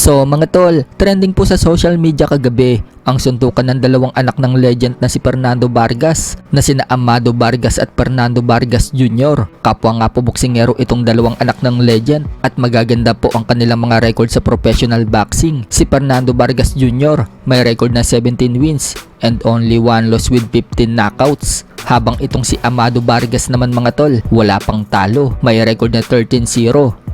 So mga tol, trending po sa social media kagabi ang suntukan ng dalawang anak ng legend na si Fernando Vargas na sina Amado Vargas at Fernando Vargas Jr. Kapwa nga po boksingero itong dalawang anak ng legend at magaganda po ang kanilang mga record sa professional boxing. Si Fernando Vargas Jr. may record na 17 wins and only 1 loss with 15 knockouts. Habang itong si Amado Vargas naman mga tol, wala pang talo. May record na 13-0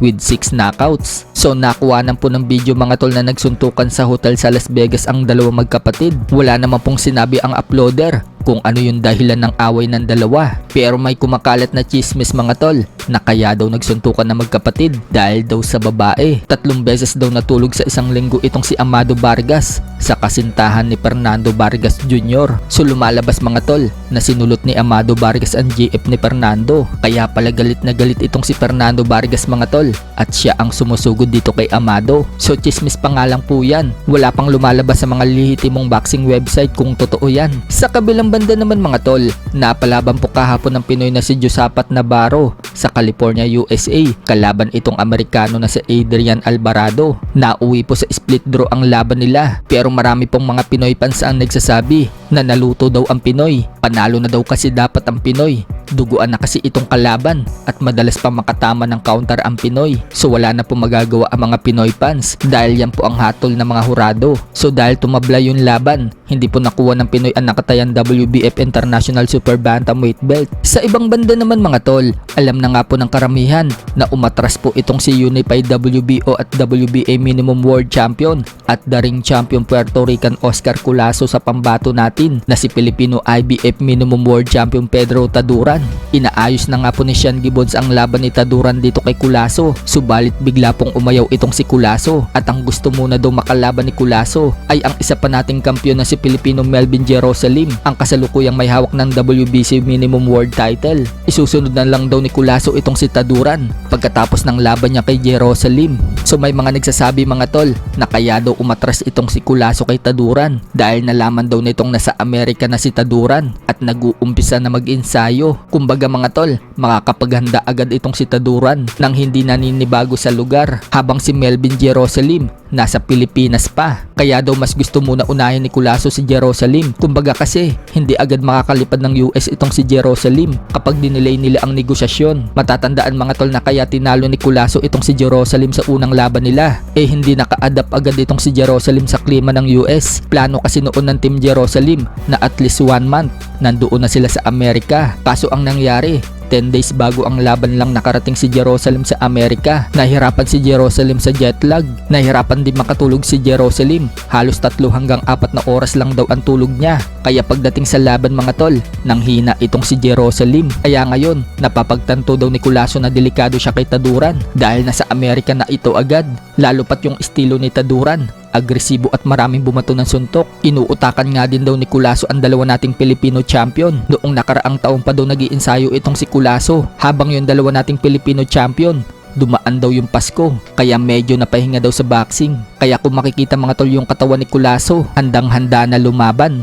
with 6 knockouts. So nakuhanan po ng video mga tol na nagsuntukan sa hotel sa Las Vegas ang dalawang magkapatid. Wala naman pong sinabi ang uploader kung ano yung dahilan ng away ng dalawa. Pero may kumakalat na chismis mga tol na kaya daw nagsuntukan na magkapatid dahil daw sa babae. 3 beses daw natulog sa isang linggo itong si Amado Vargas sa kasintahan ni Fernando Vargas Jr. So lumalabas mga tol na sinulot ni Amado Vargas ang GF ni Fernando. Kaya pala galit na galit itong si Fernando Vargas mga tol at siya ang sumusugod dito kay Amado. So chismis pa nga lang po yan. Wala pang lumalabas sa mga lehitimong boxing website kung totoo yan. Sa kabilang banda naman mga tol, napalaban po kahapon ng Pinoy na si Josapat Navarro sa California, USA. Kalaban itong Amerikano na si Adrian Alvarado. Nauwi po sa split draw ang laban nila. Pero marami pong mga Pinoy fans ang nagsasabi na naluto daw ang Pinoy. Panalo na daw kasi dapat ang Pinoy. Duguan na kasi itong kalaban at madalas pa makatama ng counter ang Pinoy. So wala na po magagawa ang mga Pinoy fans dahil yan po ang hatol ng mga hurado. So dahil tumabla yung laban, hindi po nakuha ng Pinoy ang nakatayang WBF International Super Bantamweight belt. Sa ibang banda naman mga tol, alam na nga po ng karamihan na umatras po itong si Unified WBO at WBA Minimum World Champion at the ring champion Puerto Rican Oscar Culaso sa pambato natin na si Filipino IBF Minimum World Champion Pedro Taduran. Inaayos na nga po ni Sean Gibbons ang laban ni Taduran dito kay Culaso, subalit bigla pong umayaw itong si Culaso at ang gusto muna daw makalaban ni Culaso ay ang isa pa nating kampiyon na si Filipino Melvin Jerusalem, ang kasalukuyang may hawak ng WBC Minimum World Title. Isusunod na lang daw ni Culaso itong si Taduran pagkatapos ng laban niya kay Jerusalem. So may mga nagsasabi mga tol na kaya daw umatras itong si Culaso kay Taduran dahil nalaman daw nitong nasa Amerika na si Taduran at nag-uumpisa na mag-ensayo. Kumbaga mga tol, makakapaghanda agad itong si Taduran nang hindi naninibago sa lugar habang si Melvin Jerusalem nasa Pilipinas pa. Kaya daw mas gusto muna unahin ni Culaso si Jerusalem. Kumbaga kasi hindi agad makakalipad ng US itong si Jerusalem kapag dinelay nila ang negosasyon. Matatandaan mga tol na kaya tinalo ni Culaso itong si Jerusalem sa unang laban nila. Hindi naka-adapt agad itong si Jerusalem sa klima ng US. Plano kasi noon ng Team Jerusalem na at least 1 month nandoon na sila sa Amerika. Kaso ang nangyari, 10 days bago ang laban lang nakarating si Jerusalem sa Amerika. Nahirapan si Jerusalem sa jet lag. Nahirapan din makatulog si Jerusalem. Halos 3 hanggang 4 na oras lang daw ang tulog niya. Kaya pagdating sa laban mga tol, nanghina itong si Jerusalem. Kaya ngayon, napapagtanto daw ni Culaso na delikado siya kay Taduran dahil nasa Amerika na ito agad. Lalo pat yung estilo ni Taduran, agresibo at maraming bumato ng suntok. Inuutakan nga din daw ni Culaso ang dalawa nating Filipino champion. Noong nakaraang taon pa daw nag-iensayo itong si Culaso habang yung dalawa nating Filipino champion dumaan daw yung Pasko, kaya medyo napahinga daw sa boxing. Kaya kung makikita mga tol yung katawan ni Culaso, handang-handa na lumaban.